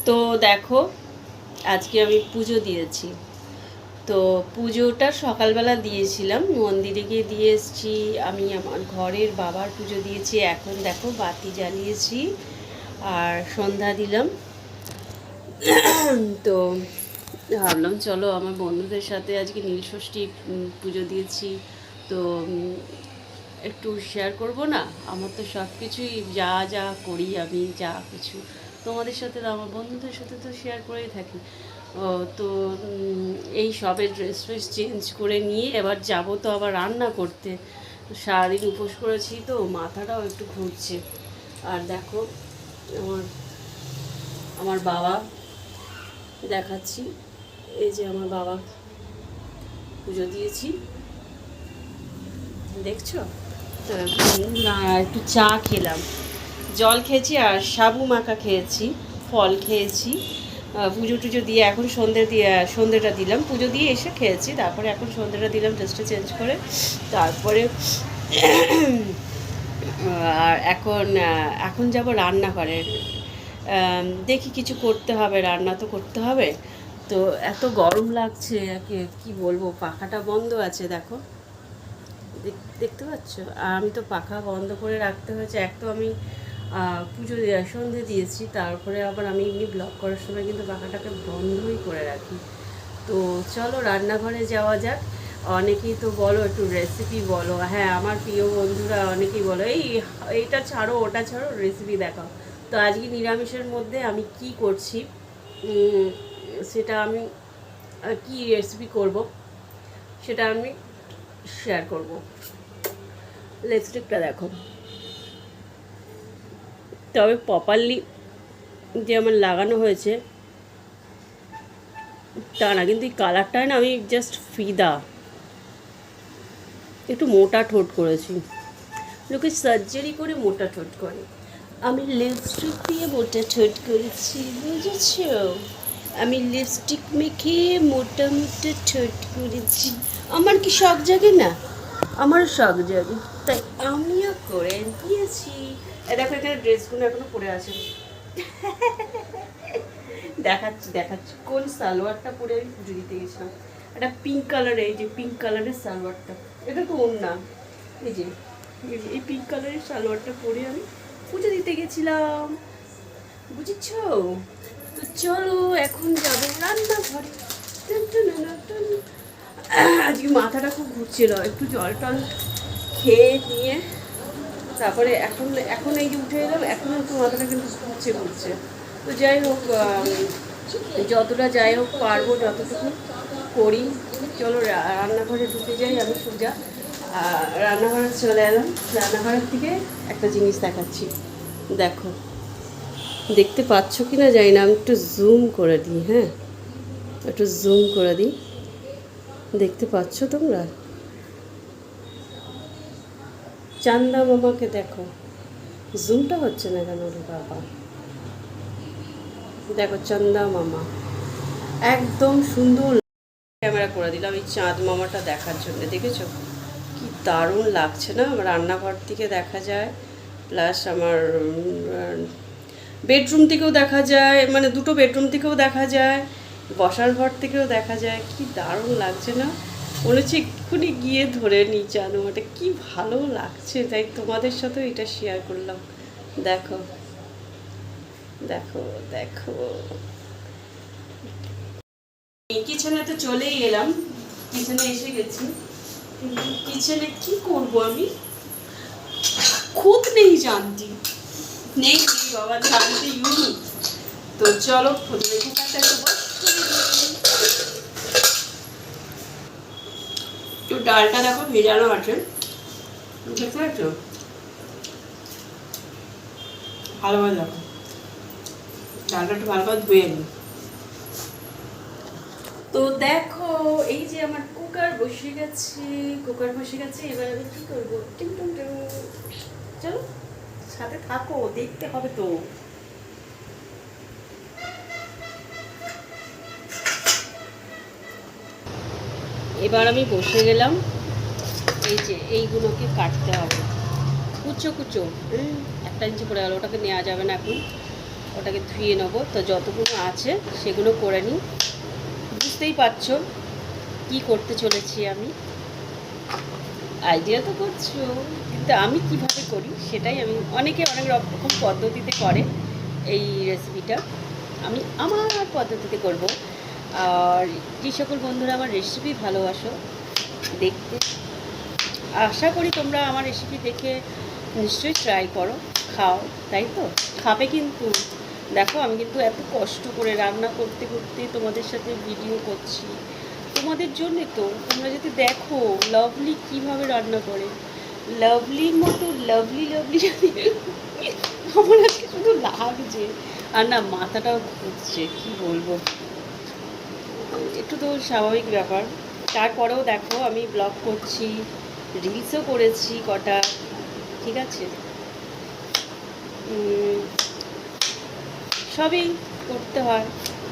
তো দেখো, আজকে আমি পুজো দিয়েছি। তো পুজোটা সকালবেলা দিয়েছিলাম, মন্দিরে গিয়ে দিয়ে এসেছি। আমি আমার ঘরের বাবার পুজো দিয়েছি। এখন দেখো বাতি জ্বালিয়েছি আর সন্ধ্যা দিলাম। তো ভাবলাম চলো আমার বন্ধুদের সাথে আজকে নীলষষ্ঠী পুজো দিয়েছি। তো একটু শেয়ার করব না? আমার তো সব কিছুই যা যা করি আমি, যা কিছু তোমাদের সাথে আমার বন্ধুদের সাথে তো শেয়ার করেই থাকি। তো এই সবে ড্রেস ফ্রেস চেঞ্জ করে নিয়ে এবার যাব তো আবার রান্না করতে। সারাদিন উপোস করেছি তো মাথাটাও একটু ঘুরছে। আর দেখো আমার আমার বাবা দেখাচ্ছি, এই যে আমার বাবা পুজো দিয়েছি, দেখছো তো? না, একটু চা খেলাম, জল খেয়েছি আর সাবু মাখা খেয়েছি, ফল খেয়েছি। পুজো টুজো দিয়ে এখন সন্ধ্যেটা দিলাম, পুজো দিয়ে এসে খেয়েছি, তারপরে এখন সন্ধ্যেটা দিলাম ড্রেসটা চেঞ্জ করে। তারপরে আর এখন যাব রান্নাঘরে। দেখি কিছু করতে হবে, রান্না তো করতে হবে। তো এত গরম লাগছে, কি বলবো, পাখাটা বন্ধ আছে দেখো, দেখতে পাচ্ছ? আর আমি তো পাখা বন্ধ করে রাখতে হয়েছে। এক তো আমি পুজো সন্ধে দিয়েছি, তারপরে আবার আমি এমনি ব্লগ করার সময় কিন্তু পাখাটাকে বন্ধই করে রাখি। তো চলো রান্নাঘরে যাওয়া যাক। অনেকেই তো বলো একটু রেসিপি বলো। হ্যাঁ, আমার প্রিয় বন্ধুরা অনেকেই বলো এইটা ছাড়ো ওটা ছাড়ো, রেসিপি দেখাও। তো আজকে নিরামিষের মধ্যে আমি কি করছি, সেটা আমি কি রেসিপি করব সেটা আমি শেয়ার করব। লিপস্টিকটা দেখো, তবে প্রপারলি যে আমার লাগানো হয়েছে তা না, কিন্তু এই কালারটায় না আমি জাস্ট ফিদা। একটু মোটা ঠোঁট করেছি, লোকে সার্জারি করে মোটা ঠোঁট করে, আমি লিপস্টিক দিয়ে মোটা ঠোঁট করেছি, বুঝেছো? আমি লিপস্টিক মেখে মোটা মোটা ঠোঁট করেছি। আমার কি শখ জাগে না? আমার শখ জাগে, তাই আমিও করে দিয়েছি। দেখো এখানে ড্রেসগুলো এখনো পরে আছে। দেখাচ্ছি কোন সালোয়ারটা পরে আমি পুজো দিতে গেছিলাম। একটা পিঙ্ক কালারের, এই যে পিঙ্ক কালারের সালোয়ারটা, এটা তো ওর না, এই যে এই পিঙ্ক কালারের সালোয়ারটা পরে আমি পুজো দিতে গেছিলাম, বুঝেছো? তো চলো এখন যাবো রান্নাঘরে। আজকে মাথাটা খুব ঘুরছিল, একটু জল টল খেয়ে নিয়ে তারপরে এখন এই যে উঠে এলাম, এখন একটু মাথাটা কিন্তু ঘুরছে। তো যাই হোক, যতটা যাই হোক পারবো যতটুকু করি। চলো রান্নাঘরে ঢুকে যাই। আমি সোজা রান্নাঘরে চলে এলাম। রান্নাঘরের থেকে একটা জিনিস দেখাচ্ছি, দেখো দেখতে পাচ্ছ কি না জানি না, আমি একটু জুম করে দিই। হ্যাঁ, একটু জুম করে দিই, দেখতে পাচ্ছ তোমরা? চান্দা মামাকে দেখো, জুমটা হচ্ছে না কেন রে বাবা? দেখো চান্দা মামা, একদম সুন্দর ক্যামেরা করে দিলাম এই চাঁদ মামাটা দেখার জন্য। দেখেছো কি দারুণ লাগছে না? আমার রান্নাঘর থেকে দেখা যায়, প্লাস আমার বেডরুম থেকেও দেখা যায়, মানে দুটো বেডরুম থেকেও দেখা যায়, বসার ঘর থেকেও দেখা যায়। কি দারুণ লাগছে না? মনে হচ্ছে এক্ষুনি গিয়ে ধরে নিই চাঁদ মামাটা, কি ভালো লাগছে। তাই তোমাদের সাথেও এটা শেয়ার করলাম। দেখো দেখো দেখো, কিচেনে তো চলেই এলাম, কিচেনে এসে গেছি, কিন্তু কিচেনে কি করব আমি, খুদ নেই জানতি, নেই বাবা জানতে ইউনি। তো চলো প্রথমে কুকারটা একটু একটু ডালটা দেখো ভেজানো আছে, দেখতে পাচ্ছ? ভালোভাবে দেখো, ডালটা একটু ভালোভাবে ধুয়ে নিই। তো দেখো এই যে আমার কুকার বসে গেছে, এবার আমি কি করবো, চলো সাথে থাকো, দেখতে হবে তো। এবার আমি বসে গেলাম, এই যে এইগুলোকে কাটতে হবে কুচো কুচো। একটা ইঞ্চি পড়ে গেল, ওটাকে নেওয়া যাবে না এখন। ওটাকে ধুয়ে নেবো। তো যতগুলো আছে সেগুলো করে নিই। বুঝতেই পারছো কী করতে চলেছি আমি, আইডিয়া তো করছো, কিন্তু আমি কিভাবে করি সেটাই আমি, অনেকে অনেক রকম পদ্ধতিতে করে এই রেসিপিটা, আমি আমার পদ্ধতিতে করব। আর যে সকল বন্ধুরা আমার রেসিপি ভালোবাসো দেখতে, আশা করি তোমরা আমার রেসিপি দেখে নিশ্চয়ই ট্রাই করো, খাও, তাই তো? খাবে কিন্তু। দেখো আমি কিন্তু এত কষ্ট করে রান্না করতে করতে তোমাদের সাথে ভিডিও করছি তোমাদের জন্যে, তো তোমরা যদি দেখো লাভলি কীভাবে রান্না করে, লাভলির মতো লাভলি লাভলি যদি আমার আজকে শুধু লাগছে, আর না মাথাটাও ঘুরছে, কী বলবো, একটু তো স্বাভাবিক ব্যাপার। তারপরেও দেখো আমি ব্লগ করছি, রিলসও করেছি কটা, ঠিক আছে, সবই করতে হয়।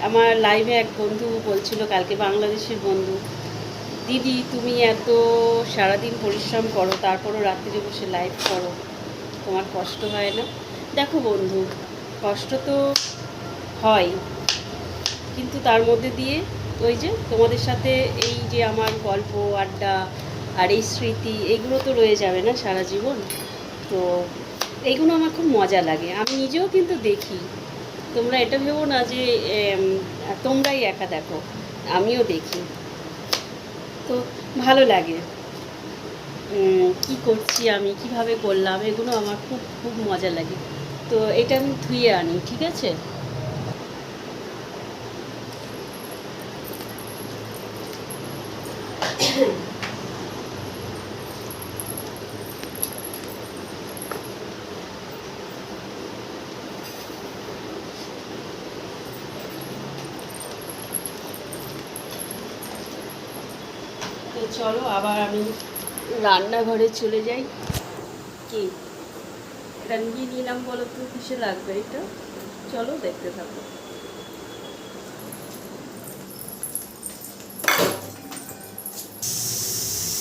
আমার লাইভে এক বন্ধু বলছিল কালকে, বাংলাদেশের বন্ধু, দিদি তুমি এত সারাদিন পরিশ্রম করো তারপরও রাত্রিরে বসে লাইভ করো, তোমার কষ্ট হয় না? দেখো বন্ধু, কষ্ট তো হয়, কিন্তু তার মধ্যে দিয়ে ওই যে তোমাদের সাথে এই যে আমার গল্প আড্ডা আর এই স্মৃতি, এগুলো তো রয়ে যাবে না সারা জীবন। তো এইগুলো আমার খুব মজা লাগে, আমি নিজেও কিন্তু দেখি। তোমরা এটা ভেবো না যে তোমরাই একা দেখো, আমিও দেখি, তো ভালো লাগে। কি করছি আমি, কিভাবে করলাম, এগুলো আমার খুব খুব মজা লাগে। তো এটা আমি ধুয়ে আনি, ঠিক আছে? তো চলো আবার আমি রান্নাঘরে চলে যাই। কি এটা নিয়ে নিলাম বলো তো, কিসে লাগবে এটা? চলো দেখতে থাকো।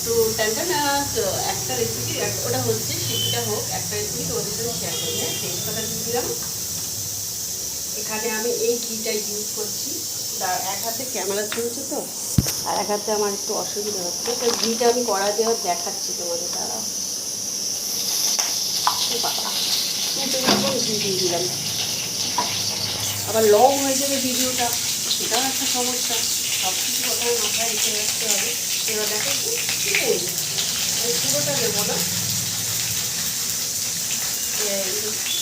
তো টানটা না, তো একটা রেসিপি ওটা হচ্ছে, সেটা হোক, একটা রেসিপি তোমাদের সাথে শেয়ার করি। হ্যাঁ, তেজপাতা দিয়ে দিলাম, এখানে আমি এই ঘিটা ইউজ করছি। এক হাতে ক্যামেরা চলছে তো, আর এক হাতে আমার একটু অসুবিধা হচ্ছে, তো ঘিটা আমি কড়া দেওয়ার দেখাচ্ছি তোমাদের। দ্বারা ঘি দিয়ে দিলাম, আবার লং হয়ে যাবে ভিডিওটা, সেটাও একটা সমস্যা। সব কিছু কথা মাথায় রেখে রাখতে হবে। এবার দেখো কী করবো, আমি পুরোটা দেবো না,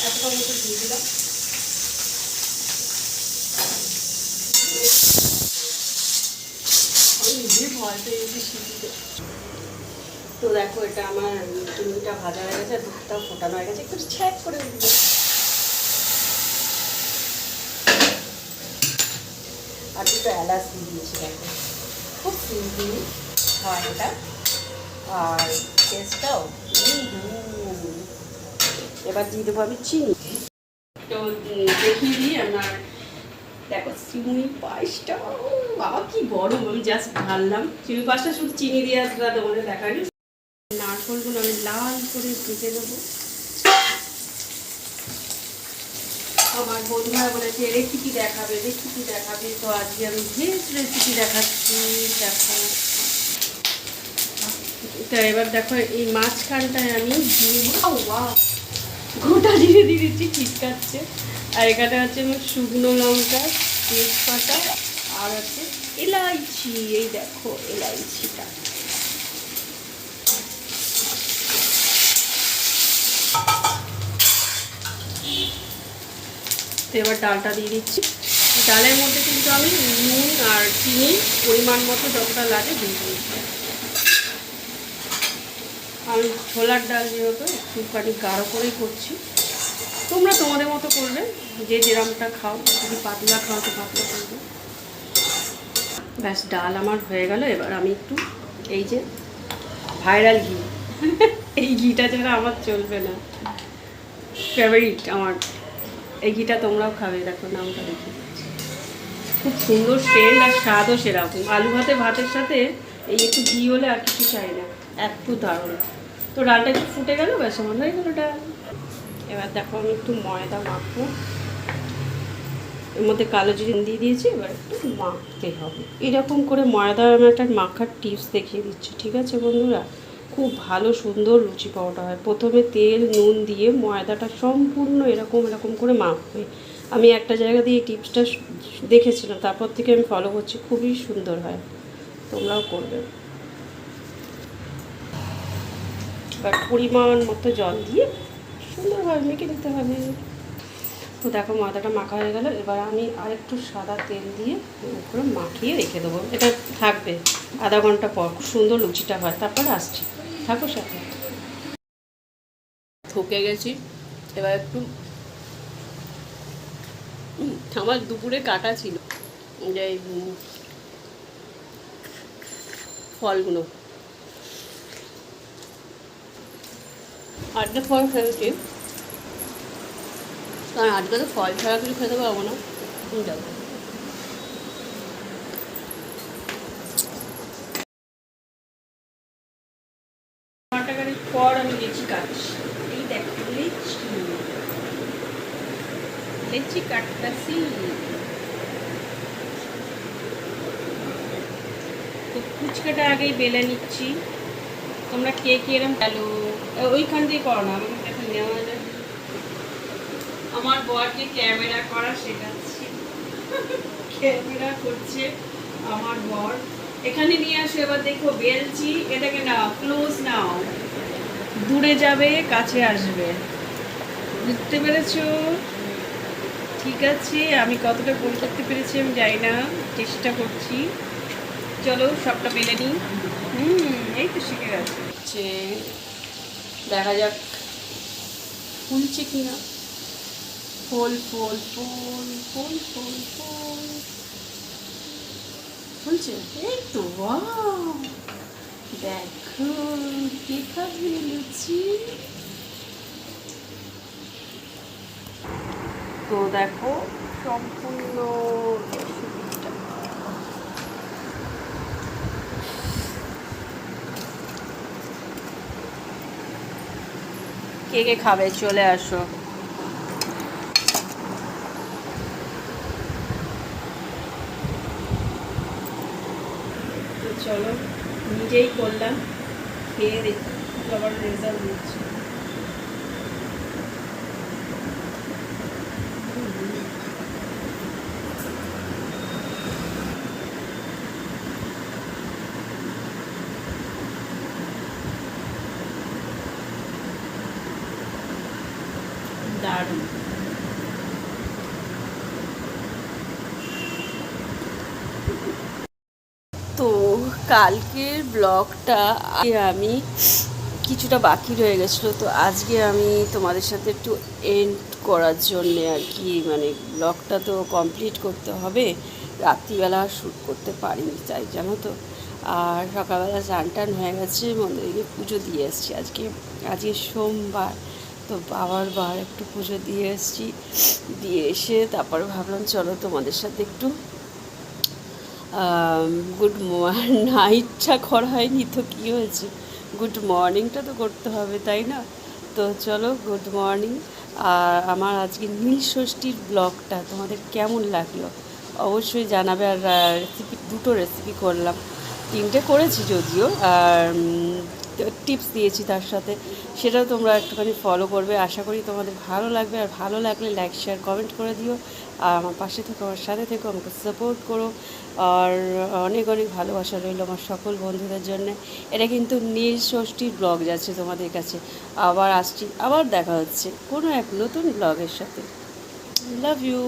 এতটা মতো দিয়ে দিলাম। আমি নিজে ভয় পেয়ে গেছি সিটিতে। তো দেখো এটা আমার চিনিটা ভাজা হয়ে গেছে, দুধটাও ফোটানো হয়ে গেছে, একটু ছ্যাক করে দিল। আর দুটো এলাচ দিয়ে দিয়েছি, দেখো খুব সিম্পলি হয় এটা, আর টেস্টটাও। এবার দিয়ে দেবো আমি চিনি। তো দেখিয়ে দিই আমার, দেখো চিনি পায়েসটা, বাবা কি গরম, আমি জাস্ট ঢাললাম। চিনি পায়েসটা শুধু চিনি দিয়ে আসলে তোমাদের দেখানি। নারকলগুলো আমি লাল করে ভেজে নেবো। আমার বন্ধুরা বলেছে রেসিপি দেখাবে, রেসিপি দেখাবে, তো আজকে আমি ভেজ রেসিপি দেখাচ্ছি। দেখো তো এবার দেখো এই মাঝখানটায় আমি গোটা জিরে দিয়ে দিচ্ছি, ঠিকাচ্ছে। আর এখানে আছে আমার শুকনো লঙ্কা, তেজপাতা, আর আছে এলাইচি, এই দেখো এলাইচিটা। তো এবার ডালটা দিয়ে দিচ্ছি। ডালের মধ্যে কিন্তু আমি নুন আর চিনি পরিমাণ মতো যতটা লাগে দিয়ে দিচ্ছি। আমি ছোলার ডাল যেহেতু একটুখানি গাঢ় করেই করছি, তোমরা তোমাদের মতো করবে, যে যেরকমটা খাও, যদি পাতলা খাও তো পাতলা করবে। ব্যাস ডাল আমার হয়ে গেল। এবার আমি একটু এই যে ভাইরাল ঘি, এই ঘিটা ছাড়া আমার চলবে না, ফেভারিট আমার এই ঘিটা, তোমরাও খাবে। দেখো নামটা দেখি, খুব সুন্দর সেন্ট আর স্বাদও সেরকম। আলু ভাতের সাথে এই একটু ঘি হলে আর কিছু চাই না, এত দারুণ। তো ডালটা একটু ফুটে গেল, ব্যাস আমার হয়ে গেলো ডাল। এবার দেখো আমি একটু ময়দা মাখবো। এর মধ্যে কালো জিরে দিয়ে দিয়েছি, এবার একটু মাখতে হবে। এরকম করে ময়দা আমি একটা মাখার টিপস দেখিয়ে দিচ্ছি, ঠিক আছে বন্ধুরা? খুব ভালো সুন্দর লুচি পাওয়াটা হয়। প্রথমে তেল নুন দিয়ে ময়দাটা সম্পূর্ণ এরকম এরকম করে মাখবে। আমি একটা জায়গা দিয়ে এই টিপসটা দেখেছিলাম, তারপর থেকে আমি ফলো করছি, খুবই সুন্দর হয়, তোমরাও করবে। এবার পরিমাণ মতো জল দিয়ে সুন্দরভাবে মেখে দিতে হবে। তো দেখো ময়দাটা মাখা হয়ে গেল। এবার আমি আরেকটু সাদা তেল দিয়ে করে মাখিয়ে রেখে দেবো। এটা থাকবে আধা ঘন্টা পর, খুব সুন্দর লুচিটা হয়। তারপর আসছি, থাকো সাথে। থকে গেছি, এবার একটু আমার দুপুরে কাটা ছিল যে ফলগুলো, আজকে ফল খেয়েছি, কারণ আজকে তো ফল ছাড়া কিছু খেতে পারবো না। যাবো ঘন্টাখানিক পর আমি লিচি কাটছি। এই দেখো লিচি, লিচি কাটতেছি। তো ফুচকাটা আগেই বেলে নিচ্ছি। তোমরা কে কে এরম চালু ওইখান দিয়ে করো না, আমাকে এখন নেওয়া যায়। আমার বরকে ক্যামেরা করা শেখাচ্ছি, ক্যামেরা করছে আমার বর। এখানে নিয়ে আসো, এবার দেখো বেলছি, এটাকে নাও, ক্লোজ নাও, দূরে যাবে কাছে আসবে, বুঝতে পেরেছো? ঠিক আছে, আমি কতটা গোল করতে পেরেছি আমি জানি না, চেষ্টা করছি। চলো সবটা বেলে নিই। এই তো শিখে গেছে, দেখা যাক ফুলছে কিনা। ফুল ফুল ফুল ফুল ফুল ফুল ফুলছে, এই তো। ওয়াও, দেখো কে খাবে লুচি। তো দেখো সম্পূর্ণ রেসিপিটা। কে কে খাবে চলে আসো। চলো নিজেই করলাম, খেয়ে দেখি আবার রেজাল্ট দিচ্ছি। দারুণ। তো কালকের ব্লগটা আমি কিছুটা বাকি রয়ে গেছিলো, তো আজকে আমি তোমাদের সাথে একটু এন্ড করার জন্যে আর কি, মানে ব্লগটা তো কমপ্লিট করতে হবে। রাত্রিবেলা শ্যুট করতে পারিনি তাই, জানো তো। আর সকালবেলা স্নান টান হয়ে গেছে, মন্দিরে পুজো দিয়ে এসেছি। আজকে সোমবার, তো বাবার বার একটু পুজো দিয়ে এসেছি। দিয়ে এসে তারপরে ভাবলাম চলো তোমাদের সাথে একটু গুড নাইটটা করা হয়নি, তো কী হয়েছে, গুড মর্নিংটা তো করতে হবে তাই না? তো চলো গুড মর্নিং। আর আমার আজকে নীল ষষ্ঠীর ব্লগটা তোমাদের কেমন লাগলো অবশ্যই জানাবে। আর দুটো রেসিপি করলাম, তিনটে করেছি যদিও, আর টিপস দিয়েছি তার সাথে, সেটাও তোমরা একটুখানি ফলো করবে। আশা করি তোমাদের ভালো লাগবে, আর ভালো লাগলে লাইক শেয়ার কমেন্ট করে দিও। আর আমার পাশে থেকো, আমার সাথে থেকো, আমাকে সাপোর্ট করো। আর অনেক অনেক ভালোবাসা রইল আমার সকল বন্ধুদের জন্য। এটা কিন্তু নীল ষষ্ঠীর ব্লগ যাচ্ছে তোমাদের কাছে। আবার আসছি, আবার দেখা হচ্ছে কোনো এক নতুন ব্লগের সাথে। Love you.